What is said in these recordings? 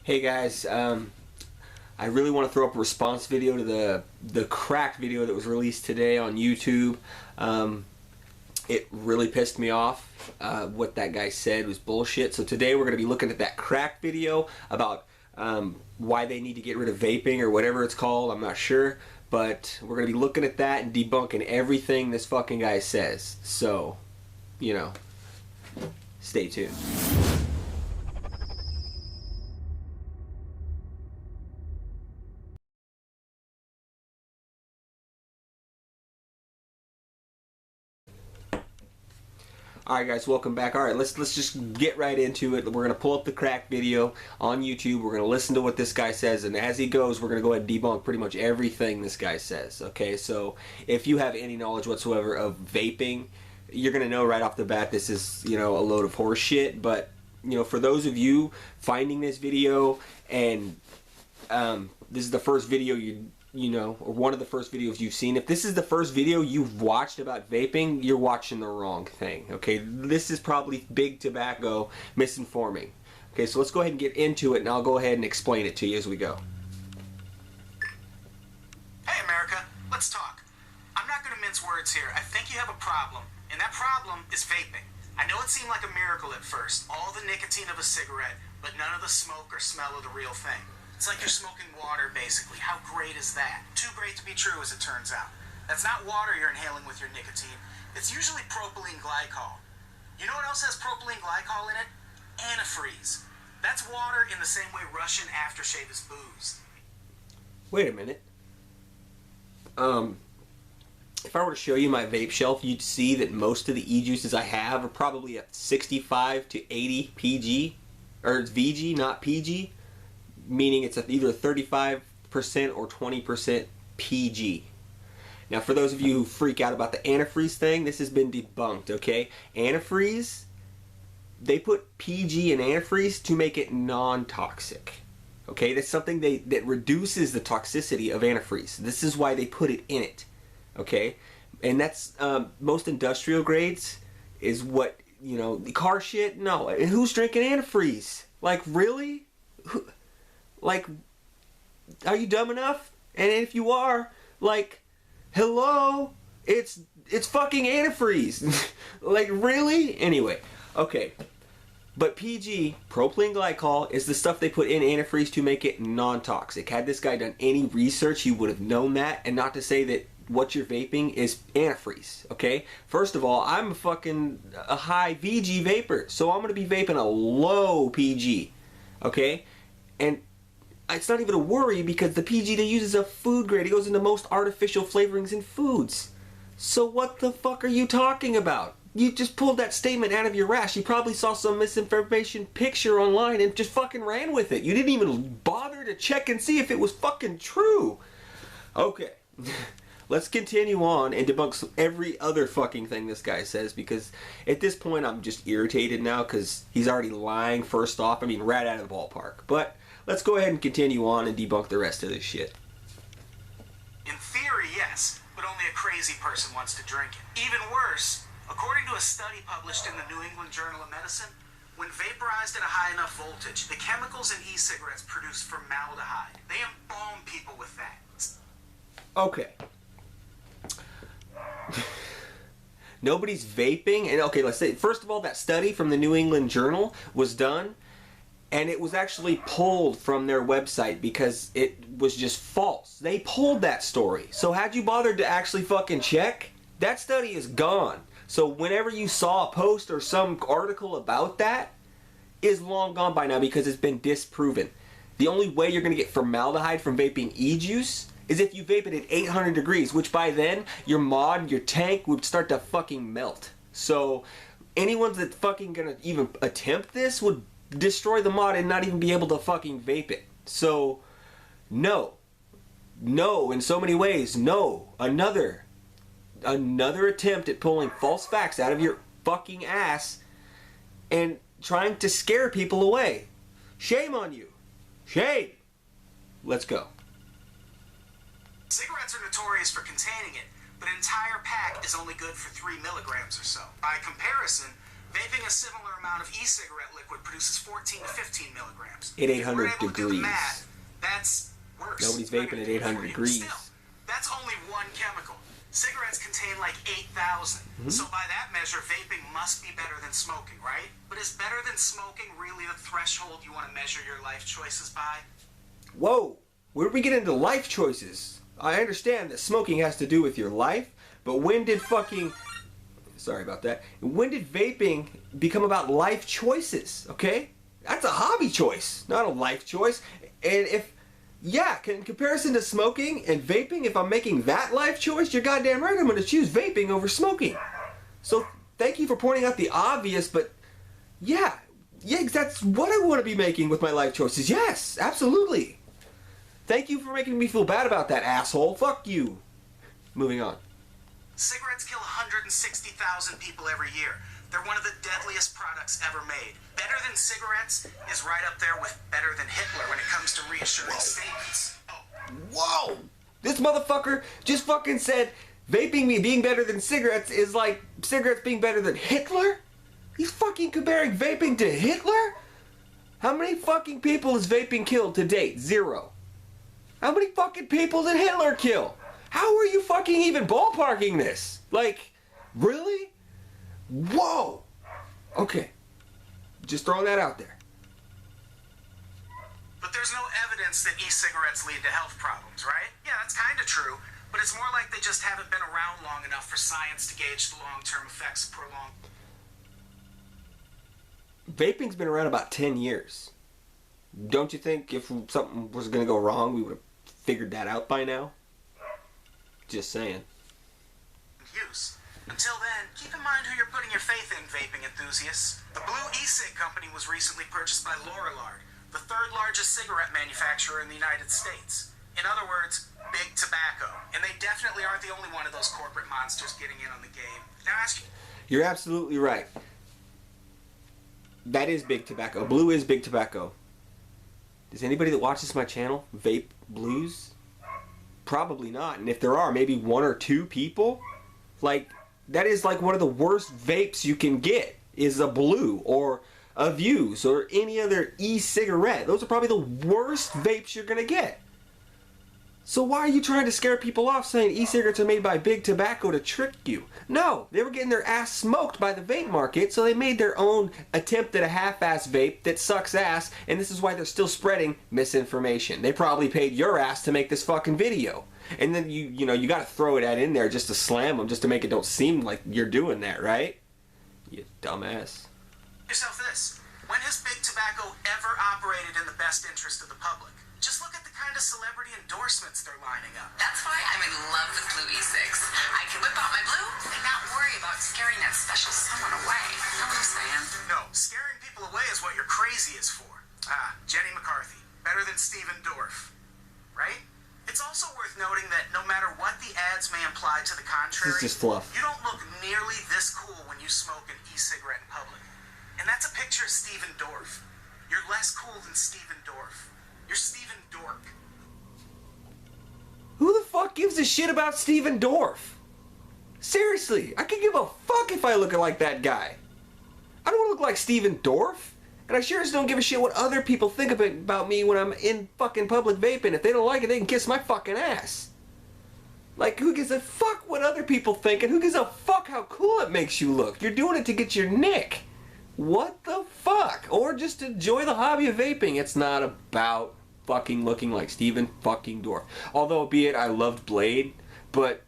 Hey guys, I really want to throw up a response video to the crack video that was released today on YouTube. It really pissed me off. What that guy said was bullshit. So today we're going to be looking at that crack video about why they need to get rid of vaping or whatever it's called. I'm not sure. But we're going to be looking at that and debunking everything this fucking guy says. So, you know, stay tuned. Alright guys, welcome back. Alright, let's just get right into it. We're going to pull up the crack video on YouTube. We're going to listen to what this guy says, and as he goes, we're going to go ahead and debunk pretty much everything this guy says. Okay, so if you have any knowledge whatsoever of vaping, you're going to know right off the bat this is, you know, a load of horse shit. But, you know, for those of you finding this video and this is the first video you know, or one of the first videos you've seen. If this is the first video you've watched about vaping, you're watching the wrong thing, okay? This is probably big tobacco misinforming. Okay, so let's go ahead and get into it, and I'll go ahead and explain it to you as we go. Hey America, let's talk. I'm not going to mince words here. I think you have a problem, and that problem is vaping. I know it seemed like a miracle at first, all the nicotine of a cigarette, but none of the smoke or smell of the real thing. It's like you're smoking water, basically. How great is that? Too great to be true, as it turns out. That's not water you're inhaling with your nicotine. It's usually propylene glycol. You know what else has propylene glycol in it? Antifreeze. That's water in the same way Russian aftershave is booze. Wait a minute. If I were to show you my vape shelf, you'd see that most of the e-juices I have are probably at 65 to 80 PG, or it's VG, not PG. Meaning it's either 35% or 20% PG. Now for those of you who freak out about the antifreeze thing, this has been debunked, okay? Antifreeze, they put PG in antifreeze to make it non-toxic. Okay, that's something that reduces the toxicity of antifreeze. This is why they put it in it. Okay? And that's most industrial grades is what, you know, the car shit, no. And who's drinking antifreeze? Like, really? Like, are you dumb enough? And if you are, like, hello, it's fucking antifreeze. Like, really? Anyway, okay. But PG, propylene glycol, is the stuff they put in antifreeze to make it non-toxic. Had this guy done any research, he would have known that. And not to say that what you're vaping is antifreeze, okay? First of all, I'm a high VG vapor, so I'm going to be vaping a low PG, okay? And it's not even a worry because the PG they use is a food grade. It goes into most artificial flavorings in foods. So what the fuck are you talking about? You just pulled that statement out of your ass. You probably saw some misinformation picture online and just fucking ran with it. You didn't even bother to check and see if it was fucking true. Okay. Let's continue on and debunk every other fucking thing this guy says, because at this point I'm just irritated now because he's already lying first off. I mean, right out of the ballpark. But let's go ahead and continue on and debunk the rest of this shit. In theory, yes, but only a crazy person wants to drink it. Even worse, according to a study published in the New England Journal of Medicine, when vaporized at a high enough voltage, the chemicals in e-cigarettes produce formaldehyde. They embalm people with that. Okay. Nobody's vaping, and okay, let's say, first of all, that study from the New England Journal was done, and it was actually pulled from their website because it was just false. They pulled that story. So had you bothered to actually fucking check, that study is gone. So whenever you saw a post or some article about that, is long gone by now because it's been disproven. The only way you're going to get formaldehyde from vaping e-juice is if you vape it at 800 degrees, which by then, your tank would start to fucking melt. So, anyone that's fucking gonna even attempt this would destroy the mod and not even be able to fucking vape it. So, no. No, in so many ways, no. Another attempt at pulling false facts out of your fucking ass and trying to scare people away. Shame on you. Shame. Let's go. Cigarettes are notorious for containing it, but an entire pack is only good for 3 milligrams or so. By comparison, vaping a similar amount of e-cigarette liquid produces 14 to 15 milligrams. At 800 If we're able to do the degrees. math, that's worse. Nobody's vaping at 800 degrees. Still, that's only one chemical. Cigarettes contain like 8,000. So by that measure, vaping must be better than smoking, right? But is better than smoking really the threshold you want to measure your life choices by? Whoa, where did we get into life choices? I understand that smoking has to do with your life, but when did sorry about that. When did vaping become about life choices, okay? That's a hobby choice, not a life choice. And in comparison to smoking and vaping, if I'm making that life choice, you're goddamn right I'm going to choose vaping over smoking. So thank you for pointing out the obvious, but yeah, that's what I want to be making with my life choices. Yes, absolutely. Thank you for making me feel bad about that, asshole. Fuck you. Moving on. Cigarettes kill 160,000 people every year. They're one of the deadliest products ever made. Better than cigarettes is right up there with better than Hitler when it comes to reassuring statements. Whoa! This motherfucker just fucking said vaping being better than cigarettes is like cigarettes being better than Hitler? He's fucking comparing vaping to Hitler? How many fucking people has vaping killed to date? 0. How many fucking people did Hitler kill? How are you fucking even ballparking this? Like, really? Whoa! Okay. Just throwing that out there. But there's no evidence that e-cigarettes lead to health problems, right? Yeah, that's kind of true, but it's more like they just haven't been around long enough for science to gauge the long-term effects of prolonged... Vaping's been around about 10 years. Don't you think if something was going to go wrong, we would have figured that out by now? Just saying. Use. Until then, keep in mind who you're putting your faith in, vaping enthusiasts. The Blue e-cig company was recently purchased by Lorillard, the third largest cigarette manufacturer in the United States. In other words, big tobacco. And they definitely aren't the only one of those corporate monsters getting in on the game. Now ask you... You're absolutely right. That is big tobacco. Blue is big tobacco. Does anybody that watches my channel vape blues? Probably not. And if there are, maybe 1 or 2 people. Like, that is like one of the worst vapes you can get is a blue or a Vuse or any other e-cigarette. Those are probably the worst vapes you're going to get. So why are you trying to scare people off saying e-cigarettes are made by big tobacco to trick you? No, they were getting their ass smoked by the vape market, so they made their own attempt at a half-ass vape that sucks ass, and this is why they're still spreading misinformation. They probably paid your ass to make this fucking video. And then you gotta throw it in there just to slam them, just to make it don't seem like you're doing that, right? You dumbass. Yourself this. When has big tobacco ever operated in the best interest of the public? Just look at the kind of celebrity endorsements they're lining up. That's why I'm in love with Blue e-cigs. I can whip out my blue and not worry about scaring that special someone away. You know what I'm saying? No, scaring people away is what you're crazy is for. Jenny McCarthy. Better than Steven Dorff. Right? It's also worth noting that no matter what the ads may imply to the contrary, This is just fluff. you don't look nearly this cool when you smoke an e-cigarette in public. And that's a picture of Steven Dorff. You're less cool than Steven Dorff. You're Steven Dork. Who the fuck gives a shit about Steven Dorff? Seriously, I could give a fuck if I look like that guy. I don't want to look like Steven Dorff. And I sure as don't give a shit what other people think about me when I'm in fucking public vaping. If they don't like it, they can kiss my fucking ass. Like, who gives a fuck what other people think, and who gives a fuck how cool it makes you look? You're doing it to get your nick. What the fuck? Or just enjoy the hobby of vaping. It's not about fucking looking like Steven fucking Dorff. Although, be it, I loved Blade, but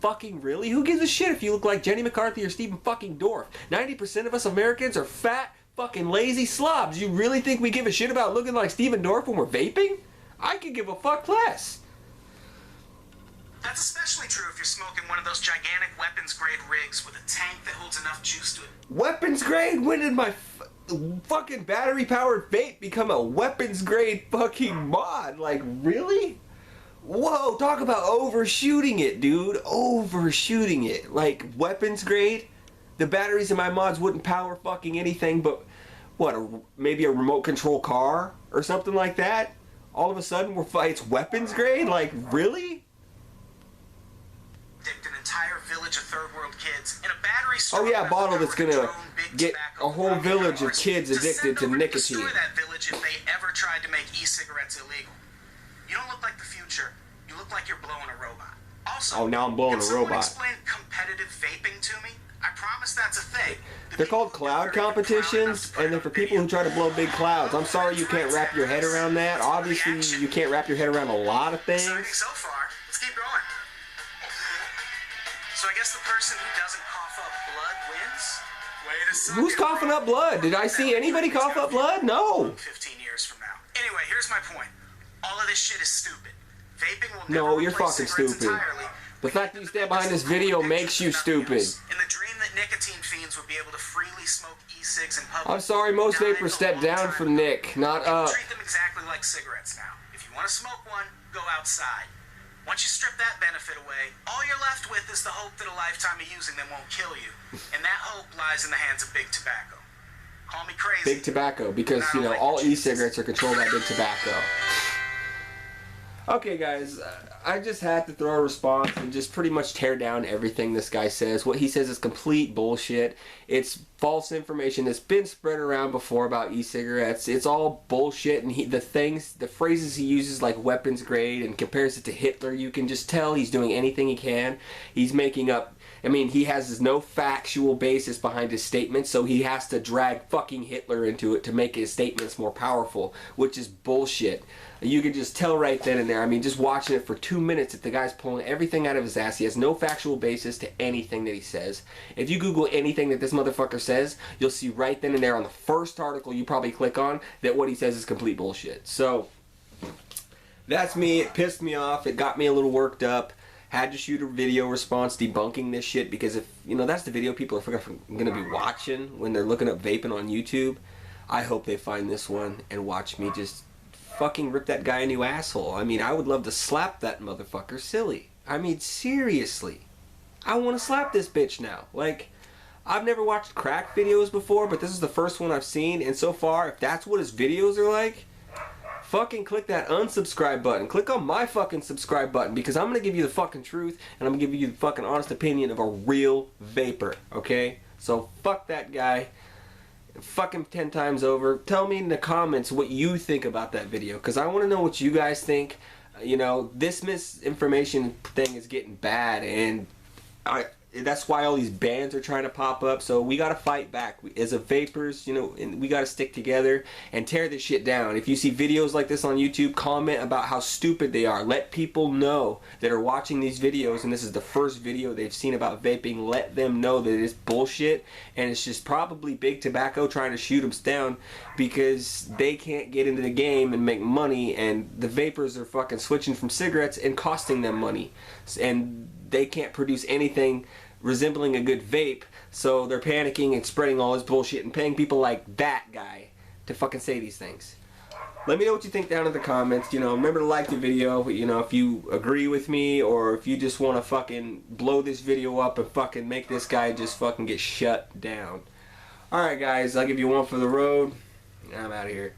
fucking really? Who gives a shit if you look like Jenny McCarthy or Steven fucking Dorff? 90% of us Americans are fat, fucking lazy slobs. You really think we give a shit about looking like Steven Dorff when we're vaping? I could give a fuck less. That's especially true if you're smoking one of those gigantic weapons-grade rigs with a tank that holds enough juice to it. Weapons grade? When did my fucking battery-powered vape become a weapons-grade fucking mod? Like, really? Whoa, talk about overshooting it, dude. Overshooting it. Like, weapons grade? The batteries in my mods wouldn't power fucking anything but, what, maybe a remote control car? Or something like that? All of a sudden, it's weapons grade? Like, really? An entire village of third world kids in a battery Oh yeah, a bottle that's gonna big get tobacco a whole village of wars kids addicted to nicotine. Destroy that village if they ever tried to make e-cigarettes illegal. You don't look like the future. You look like you're blowing a robot. Also, oh, now I'm blowing a robot. Explain competitive vaping to me? I promise that's a thing. They're called cloud competitions, and they're for people who try to blow big clouds. I'm sorry you can't wrap your head around that. Obviously, you can't wrap your head around a lot of things. Exciting so far. Let's keep going. So I guess the person who doesn't cough up blood wins? Wait a second. Who's coughing up blood? Did I see anybody cough up blood? No. 15 years from now. Anyway, here's my point. All of this shit is stupid. Vaping will No, never you're replace fucking cigarettes stupid. entirely. The fact that you stand behind this video makes you stupid. In the dream that nicotine fiends would be able to freely smoke e-cigs in public. I'm sorry, most died vapors a step long down time from ago. Nick, not You up. treat them exactly like cigarettes now. If you want to smoke one, go outside. Once you strip that benefit away, all you're left with is the hope that a lifetime of using them won't kill you. And that hope lies in the hands of big tobacco. Call me crazy. Big tobacco, because, you know, all e-cigarettes are controlled by big tobacco. Okay, guys, I just had to throw a response and just pretty much tear down everything this guy says. What he says is complete bullshit. It's false information that's been spread around before about e-cigarettes. It's all bullshit, and the phrases he uses, like weapons grade, and compares it to Hitler, you can just tell he's doing anything he can. He's making up. I mean, he has no factual basis behind his statements, so he has to drag fucking Hitler into it to make his statements more powerful, which is bullshit. You can just tell right then and there. I mean, just watching it for 2 minutes that the guy's pulling everything out of his ass. He has no factual basis to anything that he says. If you Google anything that this motherfucker says, you'll see right then and there on the first article you probably click on that what he says is complete bullshit. So, that's me. It pissed me off. It got me a little worked up. Had to shoot a video response debunking this shit because if, you know, that's the video people are going to be watching when they're looking up vaping on YouTube. I hope they find this one and watch me just fucking rip that guy a new asshole. I mean, I would love to slap that motherfucker silly. I mean, seriously. I want to slap this bitch now. Like, I've never watched crack videos before, but this is the first one I've seen, and so far, if that's what his videos are like, fucking click that unsubscribe button. Click on my fucking subscribe button, because I'm going to give you the fucking truth, and I'm going to give you the fucking honest opinion of a real vapor, okay? So, fuck that guy. Fuck him 10 times over. Tell me in the comments what you think about that video, because I want to know what you guys think. You know, this misinformation thing is getting bad, and that's why all these bans are trying to pop up. So we got to fight back as a vapors, you know, and we got to stick together and tear this shit down. If you see videos like this on YouTube, comment about how stupid they are. Let people know that are watching these videos, and this is the first video they've seen about vaping. Let them know that it's bullshit, and it's just probably big tobacco trying to shoot them down because they can't get into the game and make money, and the vapors are fucking switching from cigarettes and costing them money, and they can't produce anything resembling a good vape, so they're panicking and spreading all this bullshit and paying people like that guy to fucking say these things. Let me know what you think down in the comments. You know, remember to like the video, you know, if you agree with me or if you just want to fucking blow this video up and fucking make this guy just fucking get shut down. Alright guys, I'll give you one for the road. I'm out of here.